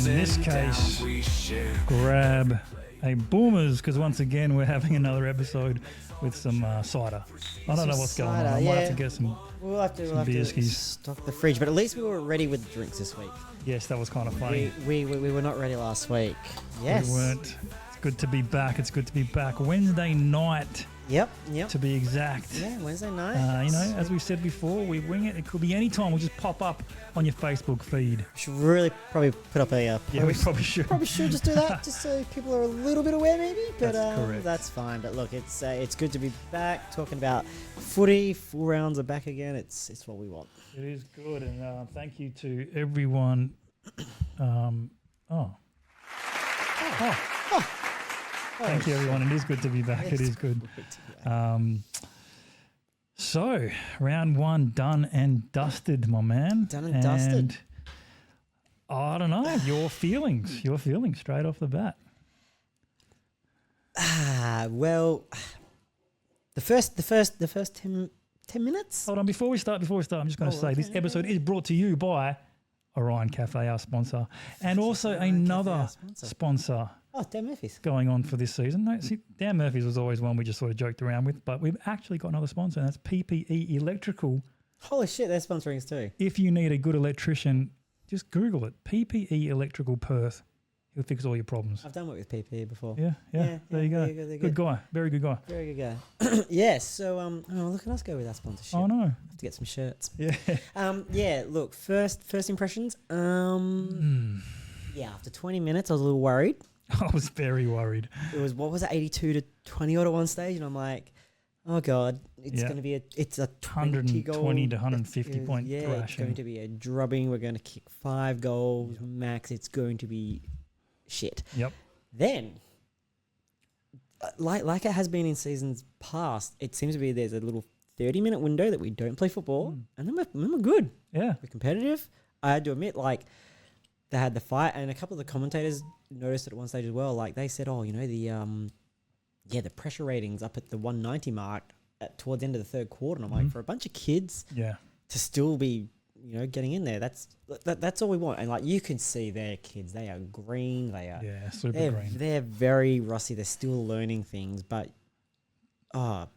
this case, grab a Boomers, because once again we're having another episode with some cider. I don't know what's going on. I might have to get some. We'll have to stock the fridge, but at least we were ready with the drinks this week. Yes, that was kind of funny. We were not ready last week. Yes, we weren't. It's good to be back. It's good to be back. Wednesday night. Yep. To be exact. Yeah, Wednesday night. As we said before, we wing it. It could be any time. We'll just pop up on your Facebook feed. We should really probably put up a post. Yeah, we probably should. Probably should just do that, just so people are a little bit aware, maybe. But that's correct. That's fine. But look, it's good to be back talking about footy. 4 rounds are back again. It's what we want. It is good, and thank you to everyone. Thank you, everyone. It is good to be back. It is good. So, round 1 done and dusted, my man. Done and dusted. I don't know, your feelings straight off the bat. Well, the first 10 minutes. Hold on, before we start, I'm just going to say this episode is brought to you by Orion Cafe, our sponsor, and also another sponsor. Oh, Dan Murphy's. Going on for this season. No, see, Dan Murphy's was always one we just sort of joked around with, but we've actually got another sponsor, and that's PPE Electrical. Holy shit, they're sponsoring us too. If you need a good electrician, just Google it. PPE Electrical Perth. He'll fix all your problems. I've done work with PPE before. Yeah. There you go. Good guy. Very good guy. Very good guy. Yes. So, look at us go with our sponsorship. Oh no. I have to get some shirts. Yeah. Look, first impressions. Yeah. After 20 minutes, I was a little worried. I was very worried. It was 82 to 20 odd at one stage, and I'm like, oh god, it's going to be a 120 to 150 point thrashing. It's going to be a drubbing. We're going to kick 5 goals max. It's going to be shit. Yep. Then, like it has been in seasons past, it seems to be there's a little 30-minute window that we don't play football, and then we're good. Yeah, we're competitive. I had to admit, they had the fight, and a couple of the commentators noticed it at one stage as well. Like they said, the pressure ratings up at the 190 mark towards the end of the third quarter. And I'm like, for a bunch of kids, to still be, getting in there, that's all we want. And you can see their kids, they are green. They are super green. They're very rusty. They're still learning things, but they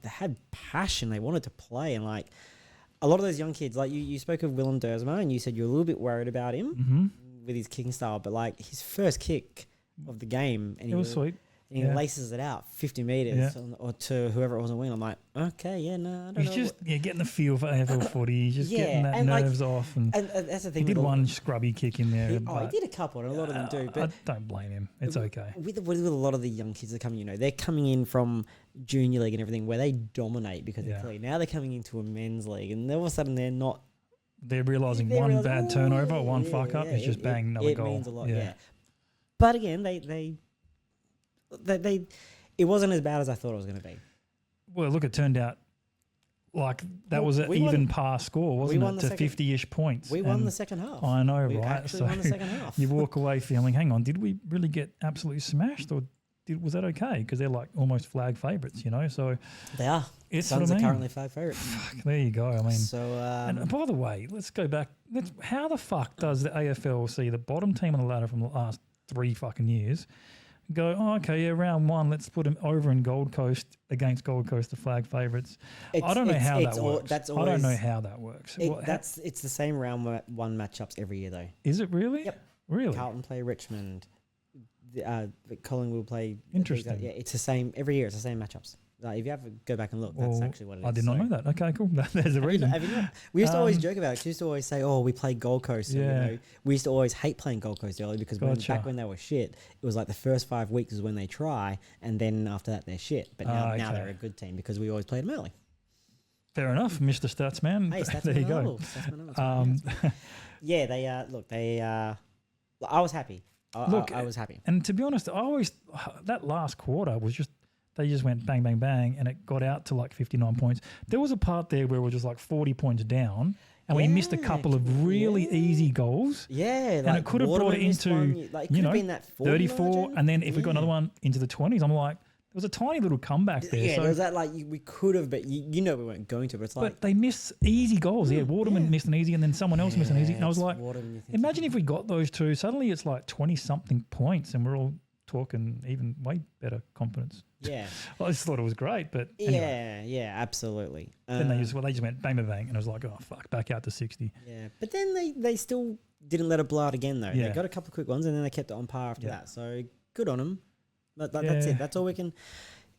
had passion. They wanted to play, and a lot of those young kids, you spoke of Willem Dersma, and you said you're a little bit worried about him with his kicking style, but his first kick of the game, and it was sweet. And he laces it out 50 meters or to whoever it was on wing. I'm like, okay, I don't know. He's just getting the feel for AFL footy. He's just getting that nerves off. And that's the thing. He did one scrubby kick in there. He did a couple, and a lot of them do. But I don't blame him. It's okay. With a lot of the young kids that are coming, they're coming in from junior league and everything where they dominate because they're clean. Now they're coming into a men's league, and all of a sudden they're not. They're realising one bad turnover, one fuck up is just bang, another goal. It means a lot, But again, they it wasn't as bad as I thought it was going to be. Well, look, it turned out that was an even pass score, wasn't it? To 50-ish points. We won the second half. I know, we right? Actually won the second half. You walk away feeling, hang on, did we really get absolutely smashed, or was that okay? Because they're almost flag favourites, So they are. It's Suns are currently flag favourites. Fuck, there you go. I mean, so and by the way, let's go back. How the fuck does the AFL see the bottom team on the ladder from the last 3 fucking years? Go, round 1, let's put him over in Gold Coast against Gold Coast, the flag favourites. I don't know how that works. I don't know how that works. It's the same round 1 matchups every year, though. Is it really? Yep. Really? Carlton play Richmond. Collingwood will play. Interesting. Yeah, it's the same every year. It's the same matchups. If you have to go back and look, that's actually what it is. I did not know that. Okay, cool. There's a reason. We used to always joke about it. We used to always say, we played Gold Coast. Yeah. We used to always hate playing Gold Coast early because back when they were shit, it was the first 5 weeks is when they try, and then after that they're shit. But now they're a good team because we always played them early. Fair enough, Mr. Statsman. Hey, there you go. Yeah, they I was happy. I was happy. And to be honest, that last quarter was just, they just went bang, bang, bang, and it got out to 59 points. There was a part there where we were just 40 points down, and we missed a couple of really easy goals. Yeah. And it could have brought it into, been that 34, and then if we got another one into the 20s, I'm like, was a tiny little comeback there. Yeah, so, there was that we could have, but we weren't going to. But it's like but they missed easy goals. Yeah, Waterman missed an easy, and then someone else missed an easy. And I was it's like, Waterman, you think imagine if we got those two. Suddenly it's like 20-something points, and we're all talking even way better confidence. yeah, I just thought it was great, but anyway. yeah, absolutely. Then they just went bang bang bang, and I was like, oh fuck, back out to 60. Yeah, but then they still didn't let it blow out again though. Yeah. They got a couple of quick ones, and then they kept it on par after Yeah. that. So good on them. But that's it. That's all we can.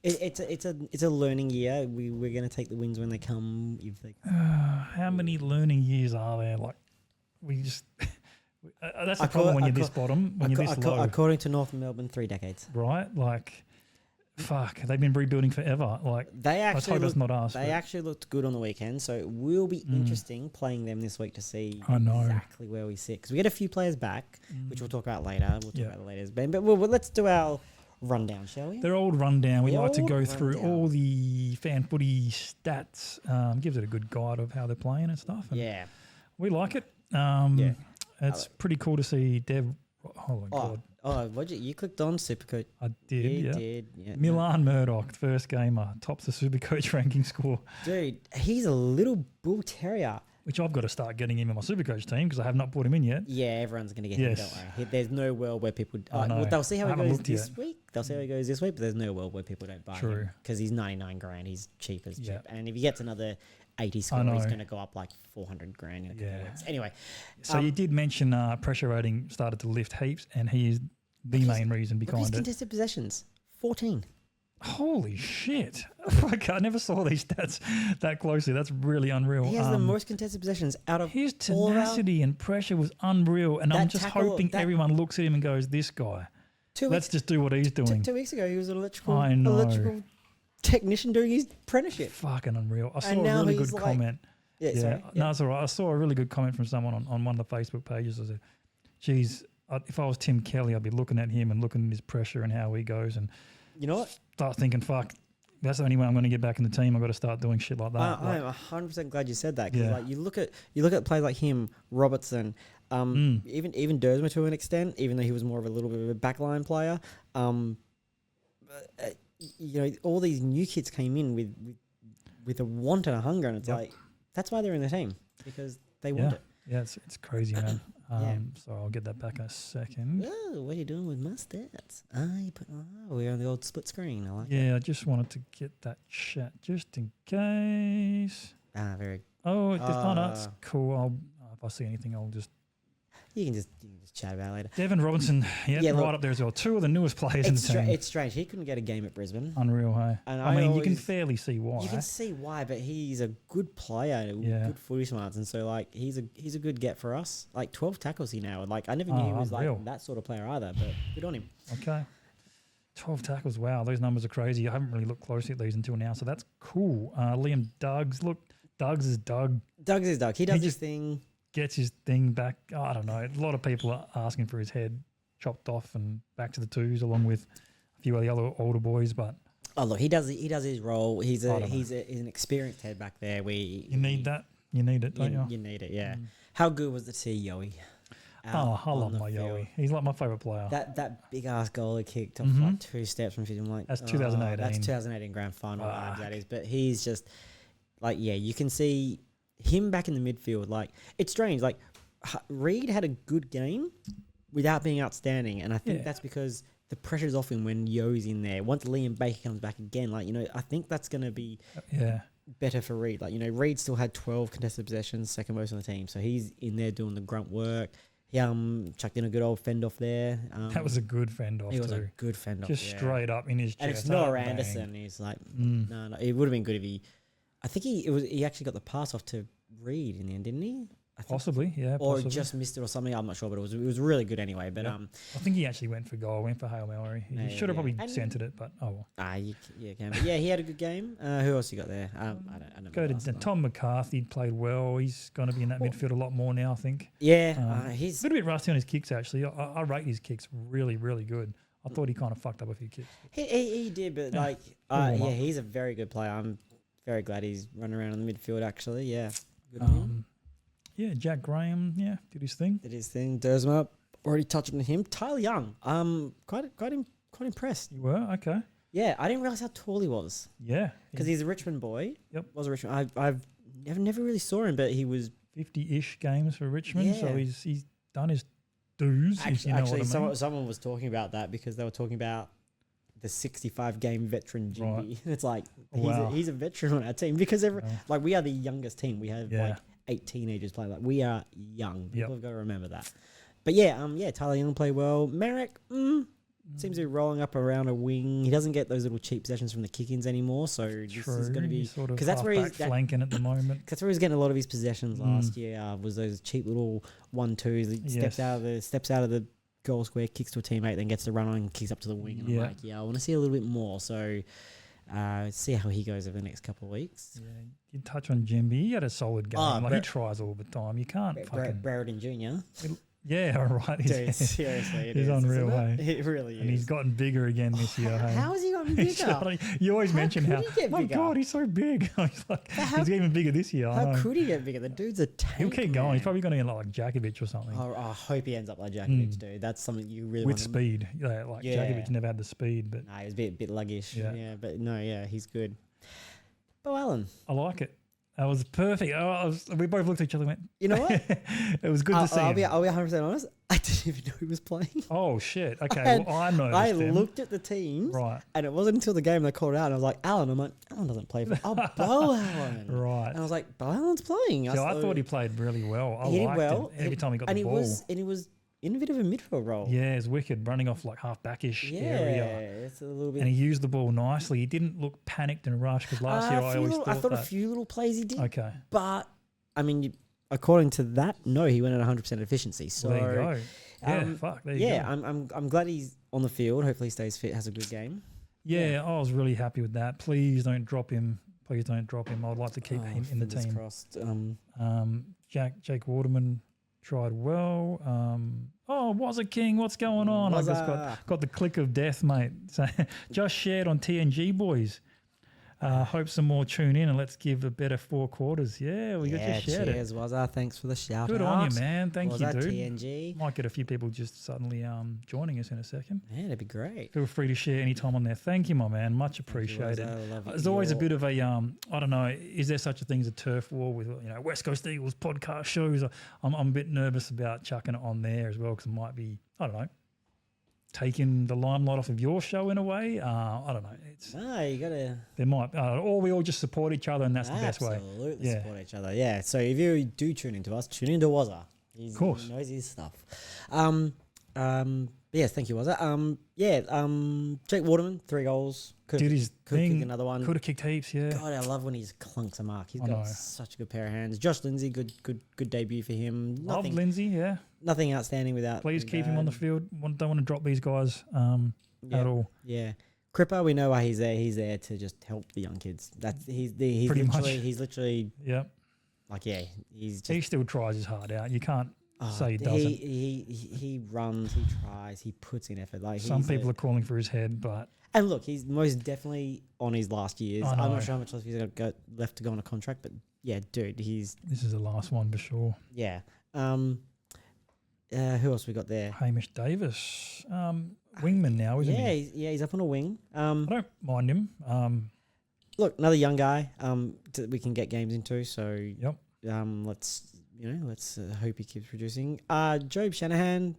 It's a learning year. We're going to take the wins when they come. If they How many learning years are there? Like we just that's the problem when you're this bottom, when you're this low, according to North Melbourne, 3 decades. right? Like, fuck, they've been rebuilding forever. Like, They let's hope it's not us. They actually looked good on the weekend, so it will be interesting playing them this week to see I know. exactly where we sit. Because we get a few players back, which we'll talk about later. We'll talk Yeah. about the latest, Ben. But let's do our rundown, shall we? Their old rundown. We The like to old go through rundown. all the fan footy stats. Gives it a good guide of how they're playing and stuff. And Yeah. we like it. Yeah. It's pretty cool to see Dev. Oh my god, What you clicked on Supercoach? I did. You Yeah. did. Yeah. Milan Murdoch, first gamer, tops the Supercoach ranking score, Dude, he's a little bull terrier. which I've got to start getting him in my Supercoach team because I have not put him in yet. Yeah, everyone's going to get Yes. him, don't worry. There's no world where people... I know. well, they'll see how I he haven't goes looked this yet. week. They'll see how he goes this week, but there's no world where people don't buy True. him because he's 99 grand. He's cheap as Yeah. chip. And if he gets another 80 score, know. he's going to go up like 400 grand in a couple of Yeah. weeks. Anyway, So you did mention pressure rating started to lift heaps, and he is the main reason look at his behind it. contested possessions. 14. Holy shit. I never saw these stats that closely. That's really unreal. He has the most contested possessions out of His all of our- tenacity and pressure was unreal, and I'm That just tackle- hoping that- everyone looks at him and goes, this guy. 2 Let's weeks, just do what he's doing. 2 weeks ago, he was an electrical I know. technician doing his apprenticeship. Fucking unreal. I saw And a now really he's good like- comment. Yeah, sorry. No, it's all right. I saw a really good comment from someone on one of the Facebook pages. I said, geez, if I was Tim Kelly, I'd be looking at him and looking at his pressure and how he goes and You know what? start thinking, fuck, that's the only way I'm going to get back in the team. I've got to start doing shit like that. I'm 100% glad you said that because Yeah. like you look at players like him, Robertson, even Dersma to an extent, even though he was more of a little bit of a backline player. You know, all these new kids came in with a want and a hunger, and it's Yep. like that's why they're in the team because they want it. Yeah, it's crazy, man. Yeah. So I'll get that back in a second. Oh, what are you doing with my stats? We're on the old split screen. I like it. Yeah, I just wanted to get that chat just in case. Very. Oh, it's cool. If I see anything, I'll just... You can just chat about it later. Devin Robinson, Yeah, right look, up there as well. Two of the newest players in the team. It's strange. He couldn't get a game at Brisbane. Unreal, hey? And I mean, you can always- fairly see why. You can see why, but he's a good player, Yeah. good footy smarts, and so like he's a good get for us. Like 12 tackles he now. Like I never knew Oh, he was unreal. like that sort of player either. But good on him. Okay. 12 tackles. Wow, those numbers are crazy. I haven't really looked closely at these until now, so that's cool. Liam Duggs. Look, Duggs is Doug. Doug's his Doug. He does his just- thing. Gets his thing back. Oh, I don't know. A lot of people are asking for his head chopped off and back to the twos, along with a few of the other older boys. But Oh look, he does his role. He's I don't he's an experienced head back there. you need that. You need it, don't you? You need it. Yeah. How good was the see Yowie? Oh, I love my Yowie. He's like my favourite player. That big ass goal he kicked off Mhm. like 2 steps from 50. I'm like, That's 2018. That's 2018 grand final. Fuck. That is. But he's just like, yeah, you can see him back in the midfield. Like, it's strange. Like, Reed had a good game without being outstanding, and I think that's because the pressure's off him when Yo's in there. Once Liam Baker comes back again, like, you know, I think that's going to be better for Reed. Like, you know, Reed still had 12 contested possessions, second most on the team, so he's in there doing the grunt work. He chucked in a good old fend off there. That was a good fend off It was too. a good fend off. Just straight up in his chest. And it's Oh, Noah bang. Anderson. He's like, no. It would have been good if he. I think he actually got the pass off to Reed in the end, didn't he? I think, Possibly, yeah. or Possibly. just missed it or something. I'm not sure, but it was really good anyway. But Yep. I think he actually went for goal, went for Hail Mary. He should have probably And- centered it, but oh well. yeah, he had a good game. Who else you got there? I don't Go know. to Tom McCarthy, played well. He's going to be in that midfield a lot more now, I think. Yeah, A he's little bit rusty on his kicks, actually. I rate his kicks really, really good. I thought he kind of fucked up a few kicks. he did, but Yeah. Warm up. he's a very good player. I'm very glad he's running around in the midfield. Actually, yeah, good on him. Yeah, Jack Graham, did his thing. Did his thing. Dersma already touched on him. Tyler Young, quite impressed. You were? Okay. Yeah, I didn't realize how tall he was Yeah. because he's a Richmond boy. Yep. Was a Richmond. I've never really saw him, but he was 50-ish games for Richmond, so Yeah. he's done his dues, if you know actually what I mean. someone was talking about that because they were talking about the 65 game veteran Jimmy. Right. It's like Wow. he's a veteran on our team because Wow. like we are the youngest team. We have Yeah. like 8 teenagers playing. Like we are young. People Yep. have got to remember that. But yeah, Tyler Young played well. Merrick, seems to be rolling up around a wing. He doesn't get those little cheap possessions from the kick-ins anymore. So this is going to be He's sort of 'cause that's where he's flanking at the moment. that's where he's getting a lot of his possessions last year. Was those cheap little 1-2s. He steps out of the goal square, kicks to a teammate, then gets the run on and kicks up to the wing. And I'm like, I want to see a little bit more. So see how he goes over the next couple of weeks. Yeah, you touch on Jimby. He had a solid game. He tries all the time. You can't fucking. Brereton Jr. Yeah, all right. Dude, seriously, it he's is, unreal, isn't hey? it? It really is. And he's gotten bigger again this year. Hey? How has he gotten bigger? You always mention could how, he get my bigger? God, he's so big. He's like, he's even bigger this year. I How know. could he get bigger? The dude's a tank. He'll keep going. man. He's probably going to get like Jakovic or something. I hope he ends up like Jakovic, dude. That's something you really With want him. speed. Yeah, like Yeah. Jakovic never had the speed, but Nah, he was a bit luggish. Yeah. Yeah, but no, he's good. Bo Allen. I like it. That was perfect. We both looked at each other and went, You know what? it was good to see I'll him. be 100% honest. I didn't even know he was playing. Oh, shit. Okay, well, I noticed I him. looked at the teams, Right. and it wasn't until the game they called it out, and I was like, Allen. I'm like, Allen doesn't play for. Oh, Bo Allen. Right. And I was like, Bo Allen's playing. So I thought he played really well. I He did liked well. him every time he got and the he ball. was in a bit of a midfield role. Yeah, it's wicked, running off like half-backish Yeah, area. it's a little bit. And he used the ball nicely. He didn't look panicked and rushed because last year I always I thought thought that. a few little plays he did, Okay, but I mean, according to that, no, he went at 100% efficiency. So well, there you go. Yeah, fuck, there you go. I'm glad he's on the field. Hopefully, he stays fit, has a good game. Yeah, I was really happy with that. Please don't drop him. Please don't drop him. I'd like to keep him in the fingers team. Crossed. Jake Waterman tried well. Was it King? What's going on? I just got the click of death, mate. So just shared on TNG, boys. Hope some more tune in and let's give a better 4 quarters. Yeah, we just shared it. Cheers, Wazza. Thanks for the shout Good out. on you, man. Thank you, dude. TNG. Might get a few people just suddenly joining us in a second. Man, that'd be great. Feel free to share anytime on there. Thank you, my man. Much appreciated. There's always a bit of a I don't know. Is there such a thing as a turf war with West Coast Eagles podcast shows? I'm a bit nervous about chucking it on there as well because it might be taking the limelight off of your show in a way. I don't know. You gotta. There might, or we all just support each other, and that's the best way. Absolutely support each other. Yeah. So if you do tune into us, tune into Wazza. Of course. He knows his stuff. Yes, thank you, Wazza. Jake Waterman, 3 goals. Did his thing. Kick another one. Could have kicked heaps. Yeah. God, I love when he clunks a mark. He's I got know. such a good pair of hands. Josh Lindsay, good debut for him. Love Lindsay. Yeah. Nothing outstanding without. Please keep him on the field. Don't want to drop these guys at all. Yeah. Cripper, we know why he's there. He's there to just help the young kids. He's literally. Yep. He still tries his heart out. You can't say he doesn't. He runs, he tries, he puts in effort. Some people are calling for his head, but and look, he's most definitely on his last years. I know. I'm not sure how much he's got left to go on a contract, but yeah, dude, this is the last one for sure. Yeah. Who else we got there? Hamish Davis, wingman now, isn't he? Yeah, he's up on a wing. I don't mind him. Look, another young guy. We can get games into. So yep. Let's hope he keeps producing. Job Shanahan,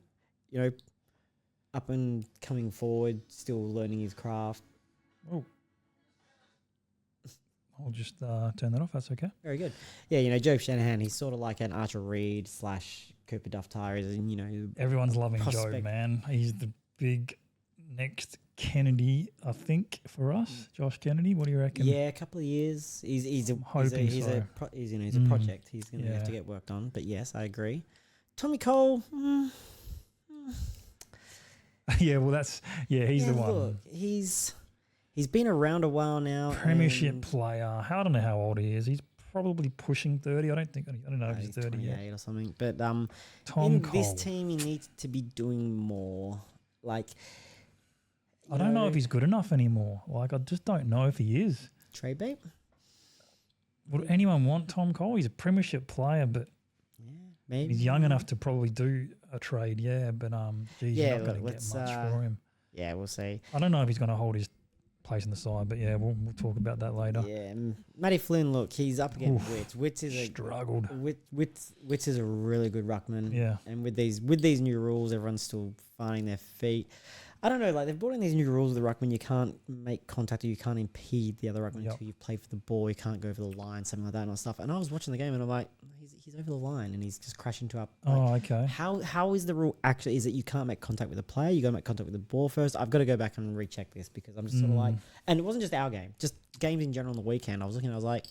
up and coming forward, still learning his craft. Oh, I'll just turn that off. That's okay. Very good. Yeah, Job Shanahan, he's sort of like an Archer Reed / Cooper Duff Tires, and everyone's loving prospect. Job, man. He's the big next Kennedy, I think, for us. Josh Kennedy, what do you reckon? Yeah, a couple of years. He's a project. He's going to have to get worked on. But yes, I agree. Tommy Cole. Yeah, well, he's the one. Look, he's been around a while now. Premiership player. I don't know how old he is. He's probably pushing 30. I don't know if he's 30 yet or something. But Tom in Cole. this team, he needs to be doing more. Like, I don't know if he's good enough anymore. I just don't know if he is. Trade bait? Would anyone want Tom Cole? He's a premiership player, but maybe he's young enough to probably do a trade. Yeah, but you're not going to get much for him. Yeah, we'll see. I don't know if he's going to hold his place in the side. But yeah, we'll talk about that later. Yeah, Matty Flynn. Look, he's up against Oof, Wits. Wits is struggled. Wits is a really good ruckman. Yeah. And with these new rules, everyone's still finding their feet. I don't know, like they've brought in these new rules with the ruckman. You can't make contact or you can't impede the other ruckman until you play for the ball. You can't go over the line, something like that and stuff. And I was watching the game and I'm like, he's over the line and he's just crashing to up. Like, okay. How is the rule actually? Is it you can't make contact with the player? You got to make contact with the ball first. I've got to go back and recheck this because I'm just sort of like, and it wasn't just our game, just games in general on the weekend. I was looking, I was like,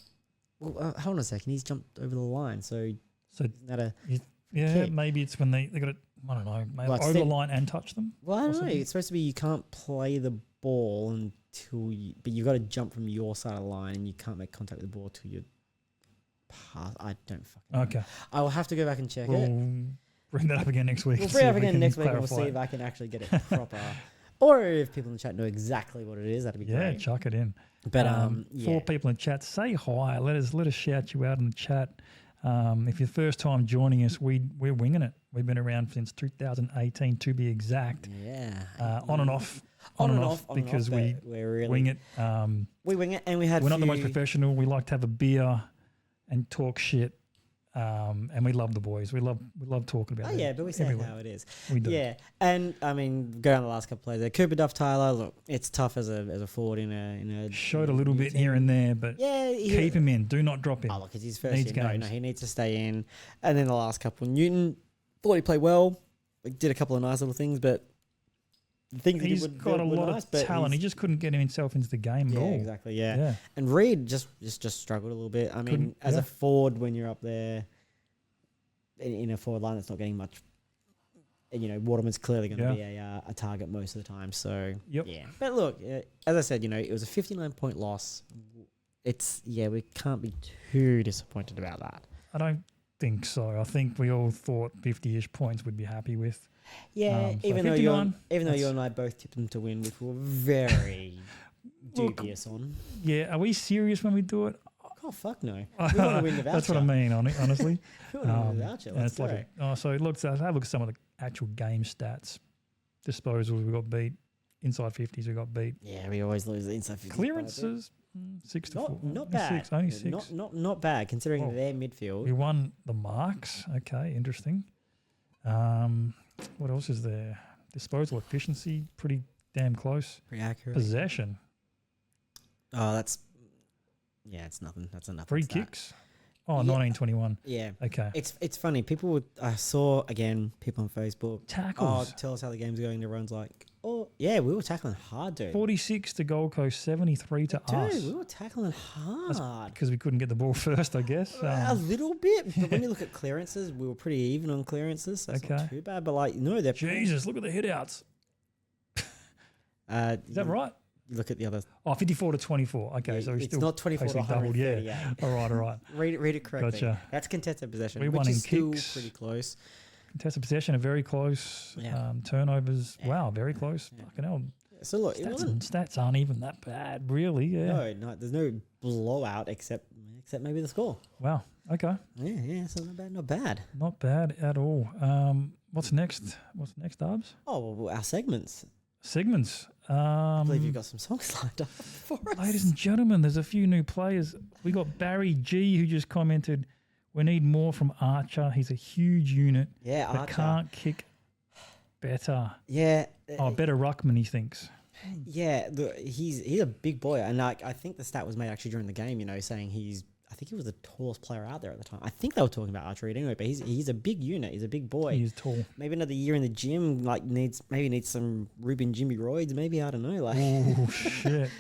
well, hold on a second, he's jumped over the line. So isn't that a kick? Maybe it's when they got it. I don't know, maybe Like over the line and touch them. Well, I don't know. It's supposed to be you can't play the ball but you've got to jump from your side of the line and you can't make contact with the ball till you pass. I don't fucking know. Okay. I will have to go back and check it. We'll bring that up again next week. We'll bring it up again next week and we'll clarify see if I can actually get it proper. Or if people in the chat know exactly what it is, that'd be great. Yeah, chuck it in. But for people in chat, say hi. Let us shout you out in the chat. If you're first time joining us, we're winging it. We've been around since 2018 to be exact. Yeah. On and off because we really wing it. We wing it, and we're not the most professional. We like to have a beer and talk shit. And we love the boys. We love talking about it. Yeah, but we say how it is. We do. Yeah, and I mean, go down the last couple of plays there. Cooper Duff Tyler, look, it's tough as a forward in a showed a little bit here and there, but keep him in. Do not drop him. Oh, look, it's his first year. No, he needs to stay in. And then the last couple, Newton thought he played well. Did a couple of nice little things, but the things he's got a lot of talent. He just couldn't get himself into the game at all. Exactly. Yeah. And Reed just struggled a little bit. I mean, as a forward, when you're up there in a forward line that's not getting much, Waterman's clearly going to be a target most of the time. So yeah. But look, as I said, it was a 59-point loss. We can't be too disappointed about that. I don't think so. I think we all thought 50-ish points we'd be happy with. Yeah, even though you and I both tipped them to win, which we were very dubious on. Yeah, are we serious when we do it? Oh, fuck no. We want to win the voucher. That's what I mean, honestly. We want to win the voucher. Let's go. So let's have a look at some of the actual game stats. Disposals, we got beat. Inside 50s, we got beat. Yeah, we always lose the inside 50s. Clearances, 6 to 4. Not bad. Only 6. Not bad, considering their midfield. We won the marks. Okay, interesting. What else is there? Disposal efficiency, pretty damn close. Pretty accurate. Possession. Oh, it's nothing. That's a nothing. Free kicks. Oh, 1921. Yeah. Okay. It's funny. I saw, again, people on Facebook. Tackles. Oh, tell us how the game's going. And everyone's like, oh, yeah, we were tackling hard, dude. 46 to Gold Coast, 73 to us. Dude, we were tackling hard. That's because we couldn't get the ball first, I guess. A little bit. But when you look at clearances, we were pretty even on clearances. So that's not too bad. But, they're... Jesus, look at the hit-outs. Is that right? You look at the other. Oh, 54 to 24. Okay, so it's not 24 to 138. Yeah. All right. read it correctly. Gotcha. That's contested possession, which is still kicks. Pretty close. Contested possession are very close. Turnovers, wow, very close. Fucking hell. So look, stats aren't even that bad, really. Yeah. No, there's no blowout except maybe the score. Wow. Okay. Yeah. So not bad. Not bad at all. What's next? Dubs? Oh, well, our segments. I believe you've got some songs lined up for us. Ladies and gentlemen, there's a few new players. We got Barry G, who just commented, we need more from Archer. He's a huge unit. Yeah, but Archer can't kick better. Yeah. Better ruckman, he thinks. Yeah, he's a big boy. And I think the stat was made actually during the game, saying I think he was the tallest player out there at the time. I think they were talking about Archer anyway, but he's a big unit. He's a big boy. He's tall. Maybe another year in the gym, needs some Ruben Jimmy roids. Maybe, I don't know. Oh shit!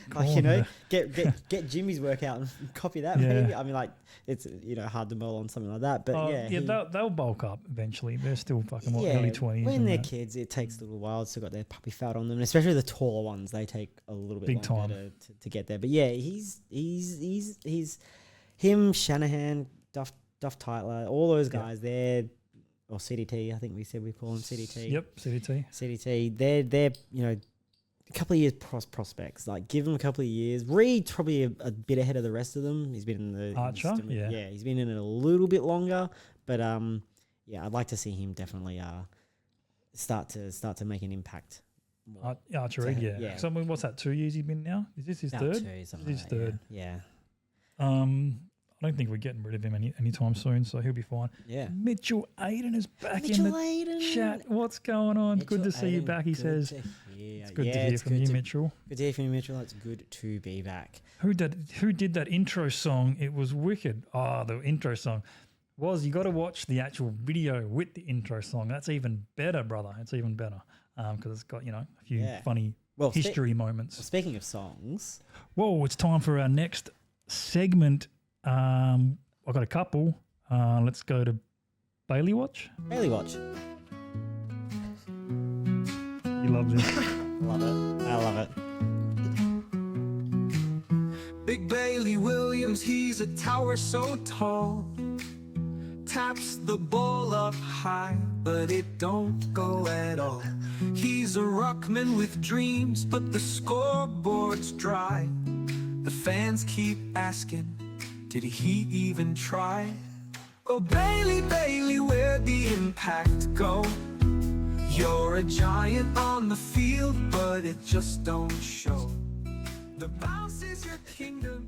Get Jimmy's workout and copy that. Yeah. Maybe I mean, it's hard to mull on something like that. But they'll bulk up eventually. They're still fucking early 20s. When they're kids, it takes a little while. Still got their puppy fat on them, and especially the taller ones. They take a little bit longer to get there. But yeah, he's him, Shanahan, Duff Tytler, all those guys, they're, or CDT, I think we said we call him CDT. Yep, CDT. CDT, they're a couple of years prospects. Give them a couple of years. Reed's probably a bit ahead of the rest of them. He's been in the... Archer, he's been in it a little bit longer. But, I'd like to see him definitely start to make an impact more. Archer Reid, yeah. yeah. So, I mean, what's that, 2 years he's been now? Is this his third? Two, something This is like that, third. Yeah. I don't think we're getting rid of him anytime soon, so he'll be fine. Yeah. Mitchell Aiden is back Mitchell in the Aiden. chat. What's going on? Good to Mitchell see you Aiden, back, he good says. to hear. It's good Yeah, to hear it's from good you, to- Mitchell. Good to hear from you, Mitchell. It's good to be back. Who did that intro song? It was wicked. Oh, the intro song. You got to watch the actual video with the intro song. That's even better, brother. It's even better because it's got, a few Yeah. funny history moments. Speaking of songs. Whoa, it's time for our next segment. I've got a couple. Let's go to Bailey Watch. Bailey Watch. You love this. Love it. I love it. Big Bailey Williams, he's a tower so tall. Taps the ball up high, but it don't go at all. He's a ruckman with dreams, but the scoreboard's dry. The fans keep asking, did he even try? Oh, Bailey, Bailey, where'd the impact go? You're a giant on the field, but it just don't show. The bounce is your kingdom,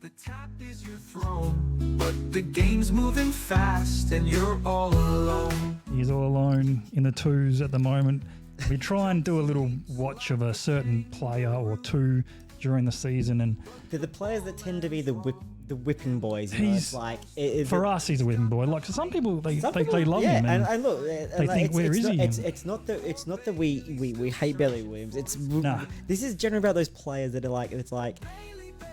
the tap is your throne, but the game's moving fast and you're all alone. He's all alone in the twos at the moment. We try and do a little watch of a certain player or two during the season, and They're the players that tend to be the whipping boys. He's- It's like for us, he's a whipping boy. Like, so some people, they love yeah, him. And and look, they think, it's, where it's is not, he? It's not that we hate Bailey Williams. Nah. This is generally about those players that are like, it's like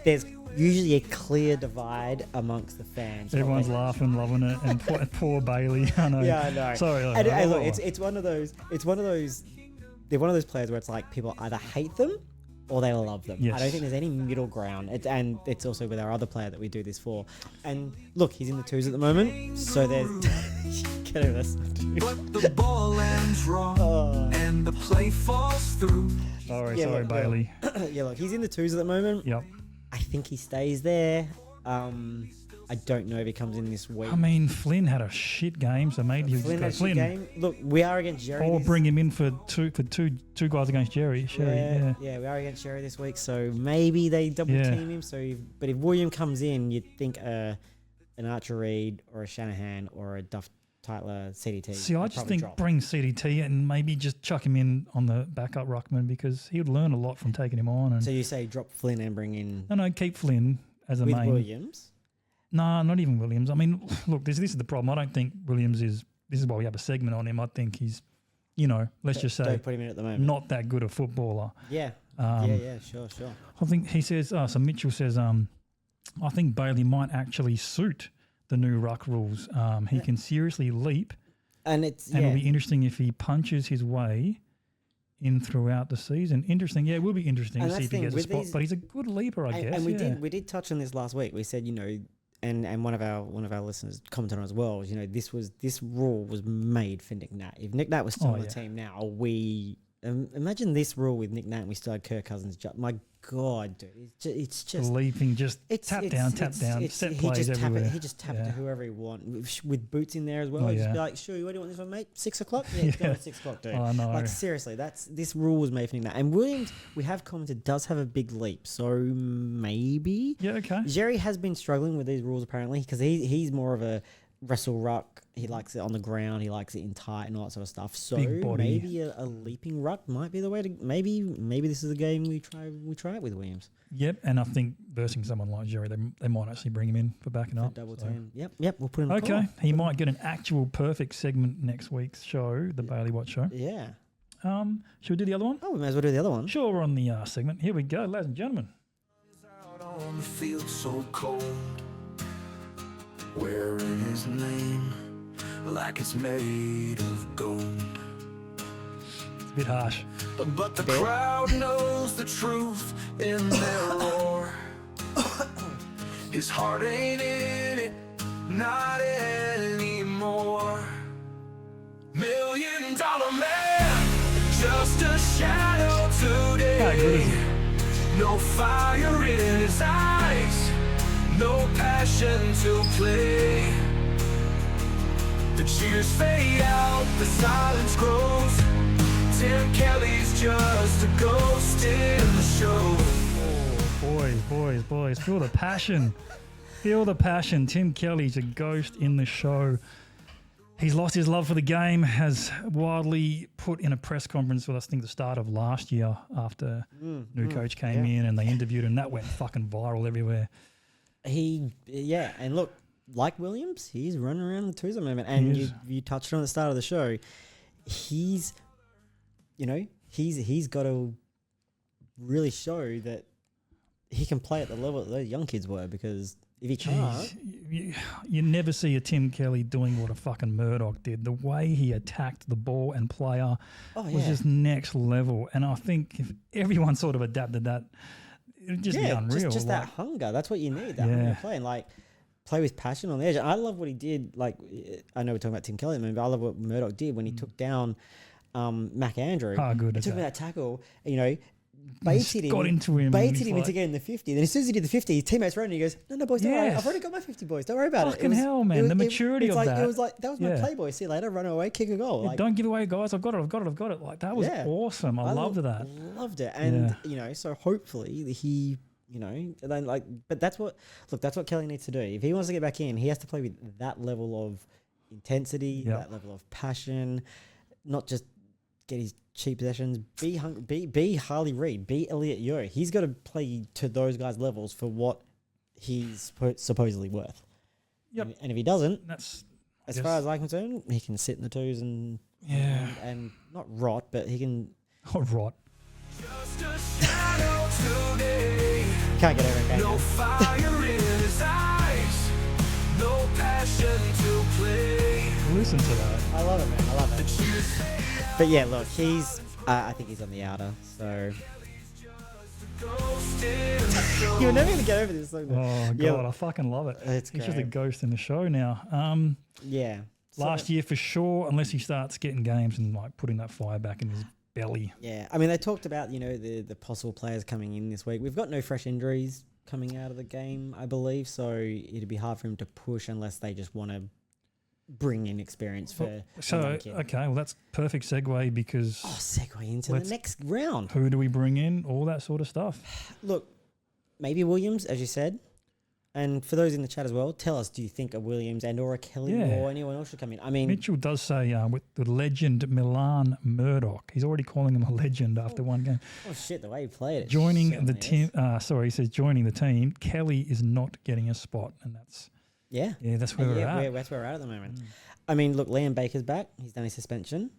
there's usually a clear divide amongst the fans. everyone's laughing, loving it, and poor Bailey. I know. Yeah, I know. Sorry. And look, it's one of those. They're one of those players where it's like people either hate them or they love them. Yes. I don't think there's any middle ground. And it's also with our other player that we do this for. And look, he's in the twos at the moment, so there's get over this. But the ball lands wrong and the play falls through. Sorry, Yeah, look, Bailey. Yeah, look, he's in the twos at the moment. Yep. I think he stays there. I don't know if he comes in this week. I mean, Flynn had a shit game, so maybe he'll Flynn go had a Flynn. game. Look, we are against Jerry. Or this- bring him in for two guys against Sherry. Yeah. Yeah, we are against Sherry this week, so maybe they double Yeah. team him. But if William comes in, you'd think an Archer Reid or a Shanahan or a Duff Tytler CDT. See, I would just probably think drop. bring CDT and maybe just chuck him in on the backup ruckman because he would learn a lot from taking him on. And So you say drop Flynn and bring in no, keep Flynn as a with main. Williams. No, not even Williams. I mean, look, this is the problem. I don't think Williams is. This is why we have a segment on him. I think he's, let's just say, Don't put him in at the moment. not that good a footballer. Yeah. Um, Sure. I think he says. So Mitchell says. I think Bailey might actually suit the new ruck rules. He can seriously leap, And it's and it'll be interesting if he punches his way in throughout the season. Interesting. Yeah, it will be interesting And to see that's if he the gets a thing, spot. with But he's a good leaper, I guess. And yeah. we did touch on this last week. We said, and one of our listeners commented on it as well. This rule was made for Nick Nat. If Nick Nat was still on the team now, we imagine this rule with Nick Nat and we still had Kirk Cousins. My God, dude, it's just leaping, just it's tap down, set he plays just tap everywhere. it. He just tap it to whoever he want with boots in there as well. Oh, He'd just yeah. be like, "Sure, what do you want this one, mate? 6 o'clock? Yeah, it's going at 6 o'clock, dude." I know. Like seriously, this rule was made for Nick Nat. And Williams, we have commented, does have a big leap, so maybe. Yeah, okay. Jerry has been struggling with these rules apparently because he's more of a wrestle ruck. He likes it on the ground. He likes it in tight and all that sort of stuff. So Big body. maybe a leaping ruck might be the way to. Maybe this is a game we try it with Williams. Yep, and I think versing someone like Jerry, they might actually bring him in for backing For up. double so. team. Yep. We'll put him. Okay, he might get an actual perfect segment next week's show, the Bailey Watch Show. Yeah. Should we do the other one? Oh, we may as well do the other one. Sure, we're on the segment. Here we go, ladies and gentlemen. Out on the field so cold, wearing his name like it's made of gold. It's a bit harsh. But the crowd knows the truth in their roar. His heart ain't in it, not anymore. $1 million man, just a shadow How good is today. he? No fire in his eyes, no passion to play. The cheers fade out, the silence grows. Tim Kelly's just a ghost in the show. Boys, feel the passion. Feel the passion. Tim Kelly's a ghost in the show. He's lost his love for the game, has wildly put in a press conference with, I think, the start of last year after new coach came in and they interviewed him. That went fucking viral everywhere. And look, like Williams, he's running around the twos at the moment. And you touched on the start of the show. He's got to really show that he can play at the level that those young kids were, because if he can't... You never see a Tim Kelly doing what a fucking Murdoch did. The way he attacked the ball and player was just next level. And I think if everyone sort of adapted that, it would just be unreal. Just that hunger. That's what you need, that hunger to play. And play with passion on the edge. I love what he did. I know we're talking about Tim Kelly at the moment, but I love what Murdoch did when he took down Mac Andrew. How good he is took that? that tackle, baited him. Got into him. Baited him into getting the 50. Then as soon as he did the 50, his teammates ran and he goes, no, boys, don't worry. I've already got my 50, boys. Don't worry about it. Fucking hell, man. The maturity of that. It was like, that was my playboy. See you later. Run away. Kick a goal. Don't give away, guys. I've got it. Like, that was awesome. I loved that. Loved it. And, so hopefully he... but that's what Kelly needs to do. If he wants to get back in, he has to play with that level of intensity, that level of passion, not just get his cheap possessions. Be hungry, be Harley Reid, be Elliot Yeo. He's got to play to those guys' levels for what he's supposedly worth. Yep. And if he doesn't, that's as far as I'm concerned, he can sit in the twos and not rot, but he can rot. Just a shadow today. Can't get over it. No fire in his eyes. No passion to play. Listen to that. I love it, man. I love it. But yeah, look, I think he's on the outer, so... You're never going to get over this song. Oh, God, I fucking love it. It's He's just a great. ghost in the show now. Last year for sure, unless he starts getting games and putting that fire back in his belly. Yeah, I mean, they talked about, the possible players coming in this week. We've got no fresh injuries coming out of the game, I believe, so it'd be hard for him to push unless they just want to bring in experience for okay, well, that's perfect segue because... segue into the next round. Who do we bring in? All that sort of stuff. Look, maybe Williams, as you said. And for those in the chat as well, tell us, do you think a Williams and or a Kelly or anyone else should come in? I mean... Mitchell does say with the legend Milan Murdoch. He's already calling him a legend after one game. Oh, shit, the way he played it. Joining the team... he says joining the team. Kelly is not getting a spot, and that's... Yeah, that's where we're at. That's where we're at the moment. I mean, look, Liam Baker's back. He's done his suspension.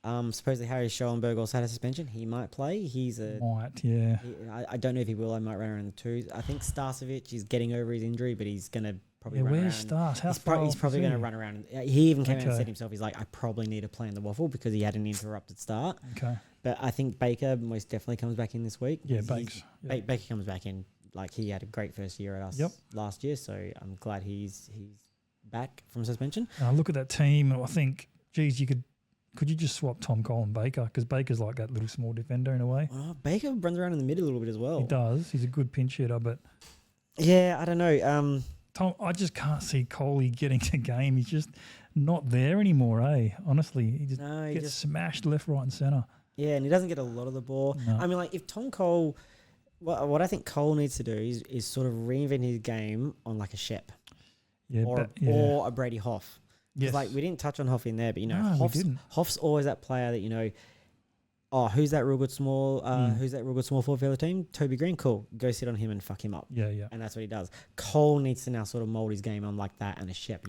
Supposedly Harry Schoenberg also had a suspension. He might play. I don't know if he will. I might run around the twos. I think Starcevic is getting over his injury, but he's going to probably run where's around. Stas? He's probably going to run around. He even came out and said himself, he's like, I probably need to play in the waffle because he had an interrupted start. Okay. But I think Baker most definitely comes back in this week. Yeah, Bakes. Baker comes back in. He had a great first year at us last year, so I'm glad he's back from suspension. Look at that team. I think, geez, could you just swap Tom Cole and Baker? Because Baker's like that little small defender in a way. Oh, Baker runs around in the middle a little bit as well. He does. He's a good pinch hitter, but... Yeah, I don't know. Tom, I just can't see Coley getting to game. He's just not there anymore, Honestly, he just gets smashed left, right and centre. Yeah, and he doesn't get a lot of the ball. No. I mean, if Tom Cole... What I think Cole needs to do is sort of reinvent his game on a Shep. Or a Brady Hoff. Yes. We didn't touch on Hoff in there, but Hoff's always that player that who's that real good small forward for the team? Toby Green, cool. Go sit on him and fuck him up. Yeah. And that's what he does. Cole needs to now sort of mold his game on like that, and a Shep,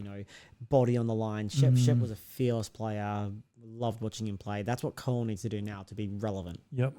body on the line. Shep was a fearless player. Loved watching him play. That's what Cole needs to do now to be relevant. Yep.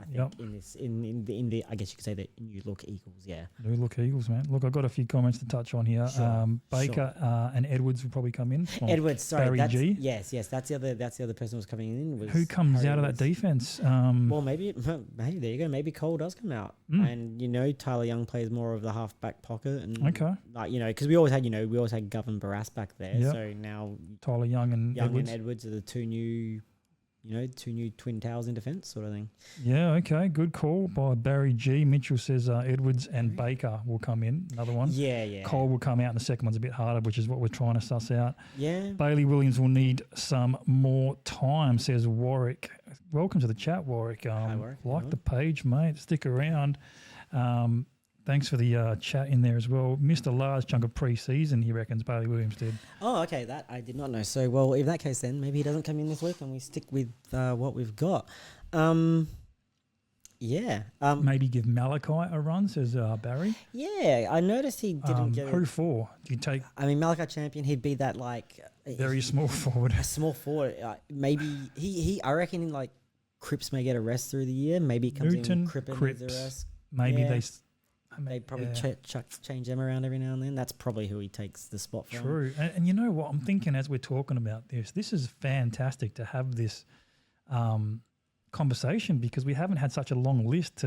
In the I guess you could say the new look Eagles. Yeah. New look Eagles, man. Look, I've got a few comments to touch on here. Sure, Baker and Edwards will probably come in. Edwards, sorry, Barry G. Yes. That's the other person who was coming in. Who comes Harry out of Edwards. that defense? Well, maybe there you go. Maybe Cole does come out, and Tyler Young plays more of the half back pocket, and because we always had Govin Barras back there. Yep. So now Tyler Young and Edwards are the two new two new twin towers in defence sort of thing. Yeah, okay. Good call by Barry G. Mitchell says Edwards and Baker will come in. Another one. Yeah. Cole will come out, and the second one's a bit harder, which is what we're trying to suss out. Yeah. Bailey Williams will need some more time, says Warwick. Welcome to the chat, Warwick. Hi, Warwick. Like the page, mate. Stick around. Thanks for the chat in there as well. Missed a large chunk of pre-season, he reckons Bailey Williams did. Oh, okay. That I did not know. So, well, in that case then, maybe he doesn't come in this week and we stick with what we've got. Yeah. Maybe give Malachi a run, says Barry. Yeah, I noticed he didn't get Who for? Do you take I mean, Malachi Champion, he'd be that very small forward? A small forward. Maybe I reckon like Cripps may get a rest through the year. Maybe it comes Newton, in Cripps Cripps. needs a rest. Maybe Yeah. they They probably change them around every now and then. That's probably who he takes the spot from. True. And you know what? I'm thinking as we're talking about this is fantastic to have this conversation because we haven't had such a long list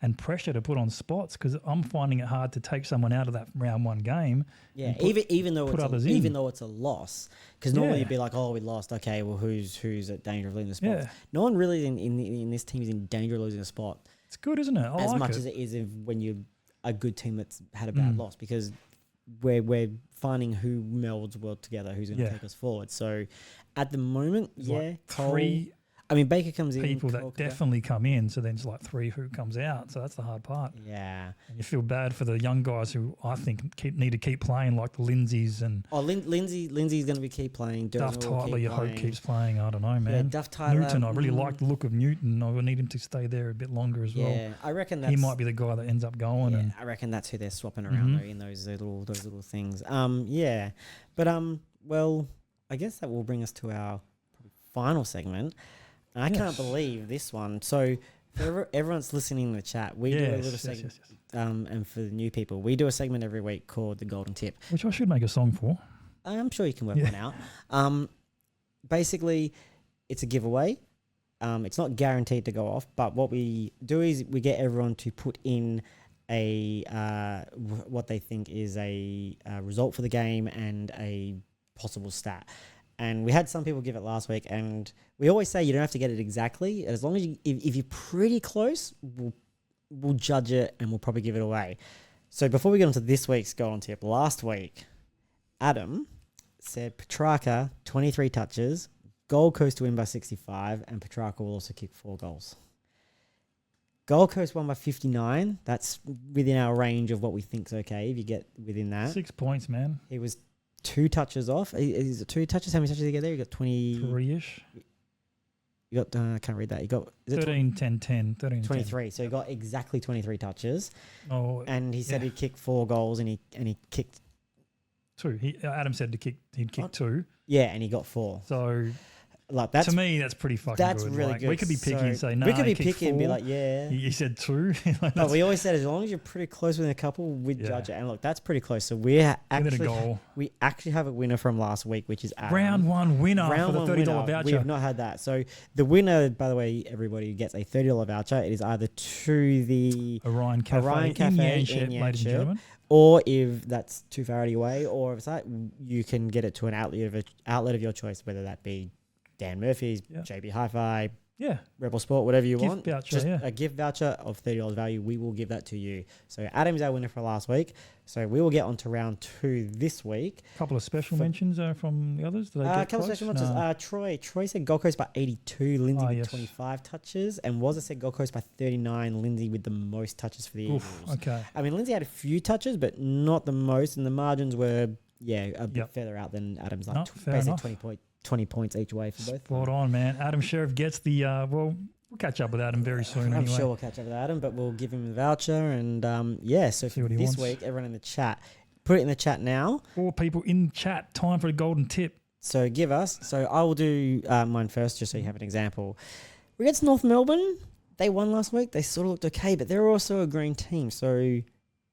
and pressure to put on spots because I'm finding it hard to take someone out of that round one game. Yeah, and even though it's a loss, because normally Yeah. you'd be like, oh, we lost. Okay, well, who's at danger of losing a spot? Yeah. No one really in this team is in danger of losing a spot It's good, isn't it? I as like much it. as it is when you're a good team that's had a bad loss because we're finding who melds well together, who's going to take us forward. So at the moment, It's yeah, like Cole, three I mean, Baker comes in. people Cole that definitely come in, so then it's like three who comes out. So that's the hard part. Yeah. And you feel bad for the young guys who I think need to keep playing, like the Lindsays and Lindsay's going to be keep playing. Duff Durden will Tyler. keep You hope playing. keeps playing. I don't know, man. Yeah, Duff Tyler. Newton, I really like the look of Newton. I would need him to stay there a bit longer as well. Yeah, I reckon that's He might be the guy that ends up going. Yeah, And I reckon that's who they're swapping around though in those little things. Yeah, but well, I guess that will bring us to our final segment. And I can't believe this one. So for everyone's listening in the chat, we do a little segment. yes. And for the new people, we do a segment every week called the Golden Tip. Which I should make a song for. I'm sure you can work one out. Basically, it's a giveaway. It's not guaranteed to go off, but what we do is we get everyone to put in a what they think is a result for the game and a possible stat. And we had some people give it last week, and we always say you don't have to get it exactly. As long as if you're pretty close, we'll judge it and we'll probably give it away. So before we get on to this week's Golden Tip, last week, Adam said Petrarca, 23 touches, Gold Coast to win by 65, and Petrarca will also kick 4 goals. Gold Coast won by 59. That's within our range of what we think is okay if you get within that. 6 points, man. He was 2 touches off. Is it 2 touches? How many touches did he get there? You got 20. 3-ish. You got, I can't read that. You got is it 13, 10, 10. 13, 23. So he got exactly 23 touches. 10. Oh, And he said he'd kick 4 goals and he kicked. 2. Adam said he'd kick 2. Yeah, and he got 4. So like that's to me, that's pretty fucking that's good. really Like, good. We could be picky and say, no, we could be he kicked picky and be 4. like, yeah. You said 2. Like, But we always said as long as you're pretty close within a couple, we'd judge it. And look, that's pretty close. So we give it a goal. we actually have a winner from last week, which is Adam. Round 1 winner Round for the one $30 winner. voucher. We have not had that. So the winner, by the way, everybody gets a $30 voucher. It is either to the Orion Cafe, Orion in Cafe Yanchep, in ladies and Yanchep. gentlemen. Or if that's too far away, or if it's like, you can get it to an outlet of your choice, whether that be Dan Murphy's, JB Hi-Fi, Yeah. Rebel Sport, whatever you Gift want. voucher, Just yeah. a gift voucher of $30 value. We will give that to you. So Adam's our winner for last week. So we will get on to round 2 this week. A couple of special mentions from the others. Did they A get couple of close? special mentions. Troy said Gold Coast by 82, Lindsay with yes. 25 touches, and Wazza said Gold Coast by 39, Lindsay with the most touches for the Eagles. Okay. I mean, Lindsay had a few touches, but not the most, and the margins were, a bit further out than Adam's, like basically 20 points each way for both. Spot on, man. Adam Sheriff gets the, we'll catch up with Adam very soon I'm anyway. sure we'll catch up with Adam, but we'll give him the voucher, and so See for what he this wants. week, everyone in the chat, put it in the chat now. 4 people in chat. Time for a golden tip. So give us. So I will do mine first, just so you have an example. We get to North Melbourne. They won last week. They sort of looked okay, but they're also a green team. So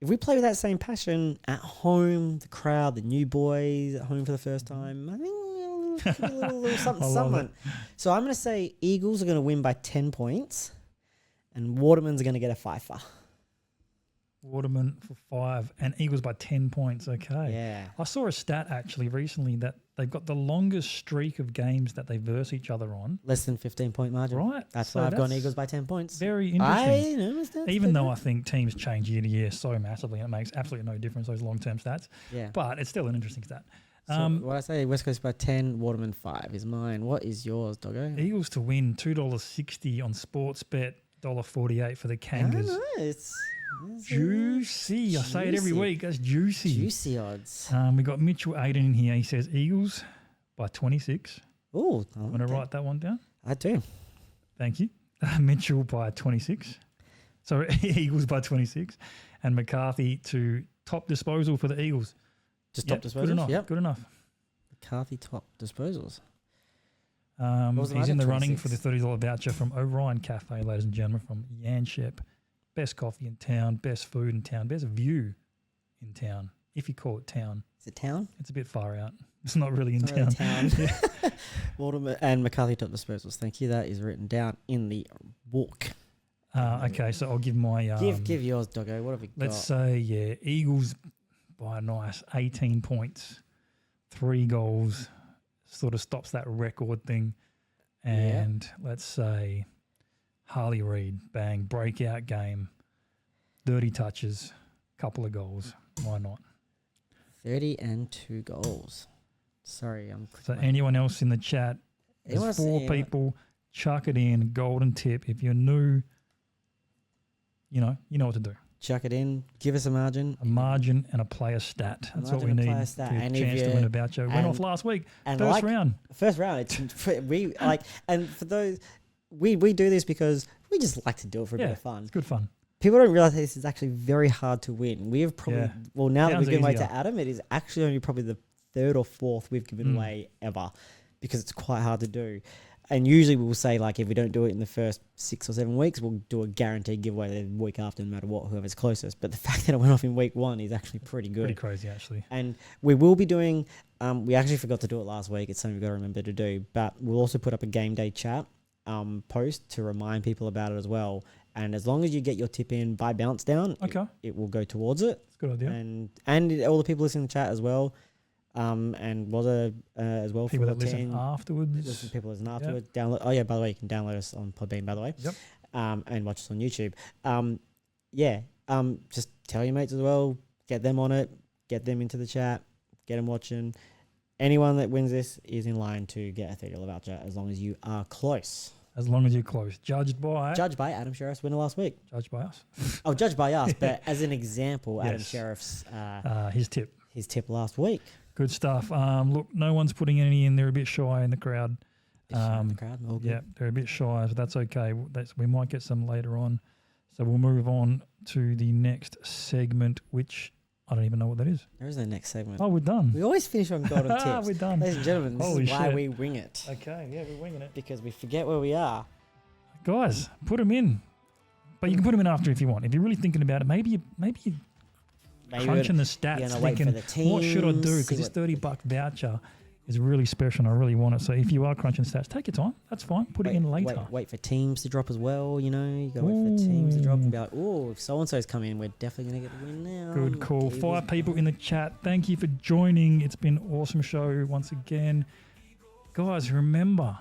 if we play with that same passion at home, the crowd, the new boys at home for the first time, I think could be a little something. So I'm going to say Eagles are going to win by 10 points, and Waterman's are going to get a 5-fer. Waterman for 5, and Eagles by 10 points. Okay. Yeah. I saw a stat actually recently that they've got the longest streak of games that they verse each other on. Less than 15-point margin. Right. That's So why I've gone that's Eagles by 10 points. Very interesting. I understand. Even though I think teams change year to year so massively, and it makes absolutely no difference, those long-term stats. Yeah. But it's still an interesting stat. So what I say, West Coast by 10, Waterman 5 is mine. What is yours, Doggo? Eagles to win, $2.60 on Sportsbet, $1.48 for the Kangas. It's Juicy. I say it every Juicy. week. That's juicy. Juicy odds. We got Mitchell Aiden in here. He says Eagles by 26. Oh, I'm going to write that one down. I do. Thank you. Mitchell by 26. Sorry, Eagles by 26. And McCarthy to top disposal for the Eagles. Just Yep, top disposals? Good enough. Yep. Good enough. McCarthy top disposals. He's the in the margin? running for the 26. $30 voucher from Orion Cafe, ladies and gentlemen, from Yanshep. Best coffee in town, best food in town, best view in town, if you call it town. Is it town? It's a bit far out. It's not really in It's not town. really town. Waterman and McCarthy top disposals. Thank you. That is written down in the book. Okay, so I'll give my... Give yours, Doggo. What have we got? Let's say, Eagles by a nice 18 points, 3 goals, sort of stops that record thing. And let's say Harley Reid, bang, breakout game, 30 touches, couple of goals. Why not? 30 and 2 goals. Sorry, I'm... So anyone else in the chat, Anyone there's else- 4 anyone- people, chuck it in, golden tip. If you're new, you know what to do. Chuck it in. Give us a margin. A margin and a player stat. That's what we margin, a need player to stat. get a And if chance to you- win a voucher. Went off and- last week, And first like, round. First round. It's we like, and for those, we do this because we just like to do it for a bit Yeah, of fun. it's good fun. People don't realize this is actually very hard to win. We have probably, Yeah. well, now that Sounds we've given away easier. to Adam, it is actually only probably the 3rd or 4th we've given away ever, because it's quite hard to do. And usually we'll say, like, if we don't do it in the first 6 or 7 weeks, we'll do a guaranteed giveaway the week after, no matter what, whoever's closest. But the fact that it went off in week 1 is actually pretty good. Pretty crazy, actually. And we will be doing, we actually forgot to do it last week. It's something we've got to remember to do. But we'll also put up a game day chat post to remind people about it as well. And as long as you get your tip in by bounce down, Okay. it will go towards it. It's a good idea. And all the people listening in the chat as well. And was as well. People for that listen 10. afterwards. People listen afterwards. Download. Oh yeah, by the way, you can download us on Podbean. By the way. Yep. And watch us on YouTube. Just tell your mates as well. Get them on it. Get them into the chat. Get them watching. Anyone that wins this is in line to get a $30 voucher as long as you are close. As long as you're close. Judged by Adam Sheriff's winner last week. Judged by us. Oh, judged by us, but as an example, Adam Yes. Sheriff's His tip. his tip last week. Good stuff. Look, no one's putting any in. They're a bit shy in the crowd. The crowd, all good. Yeah, they're a bit shy, but that's okay. We might get some later on. So we'll move on to the next segment, which I don't even know what that is. There is no next segment. Oh, we're done. We always finish on golden tips. We're done. Ladies and gentlemen, this Holy is why shit. we wing it. Okay, yeah, we're winging it. Because we forget where we are. Guys, put them in. But you can put them in after if you want. If you're really thinking about it, maybe you're Maybe crunching the you're stats, gonna wait for thinking, the what should I do? teams, Because see this $30 voucher is really special and I really want it. So if you are crunching stats, take your time. That's fine. Put it in later. Wait for teams to drop as well, you know. You got to wait for teams to drop and be like, oh, if so-and-so's come in, we're definitely going to get the win now. Good call. Tables 5 people in the chat. Thank you for joining. It's been an awesome show once again. Guys, remember,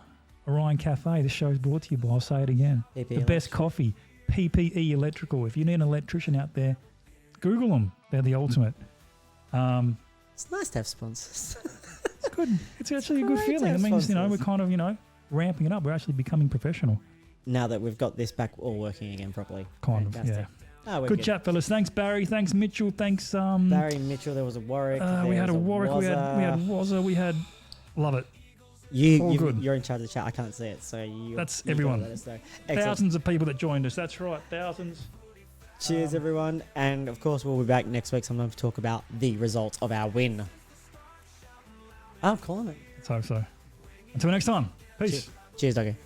Orion Cafe, the show's brought to you by, I'll say it again, PP the best coffee, PPE Electrical. If you need an electrician out there, Google them. They're the ultimate. It's nice to have sponsors. It's good. It's actually a good great to feeling. It have means, we're sponsors. kind of, ramping it up. We're actually becoming professional. Now that we've got this back all working again properly. Kind Fantastic. of, Oh, we're Good chat, fellas. Thanks, Barry. Thanks, Mitchell. Thanks, Barry Mitchell, there was a Warwick. we had a Warwick. We had Wazza. We had... Love it. All good. You're in charge of the chat. I can't see it, so you. That's you gotta everyone. let us know. Excellent. Thousands of people that joined us. That's right. Thousands. Cheers, everyone. And of course, we'll be back next week sometime to talk about the results of our win. I'm calling it. Let's hope so. Until next time. Peace. Cheers, Dougie.